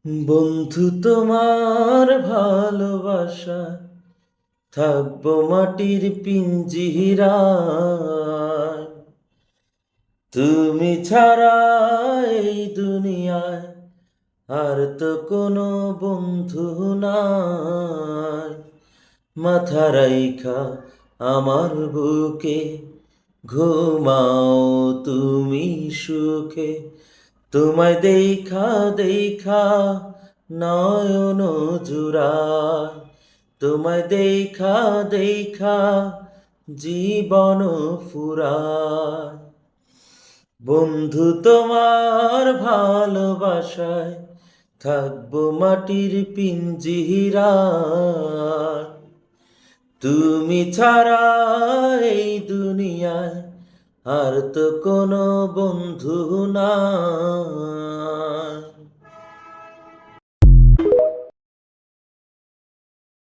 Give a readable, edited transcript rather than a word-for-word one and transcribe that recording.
বন্ধু তোমার ভালোবাসা থাকবো মাটির পিঞ্জিরায়। তুমি ছাড়া এই দুনিয়ায় আর তো কোনো বন্ধু নাই। মাথা রাইখা আমার বুকে ঘুমাও তুমি সুখে। তোমায় দেখা দেখা নয়ন জুড়ায়, তোমায় দেখা দেখা জীবন ফুরায়। বন্ধু তোমার ভালোবাসায় থাকবো মাটির পিঞ্জিরায়। তুমি ছাড়া এই দুনিয়ায় আর তো কোনো বন্ধু নাই।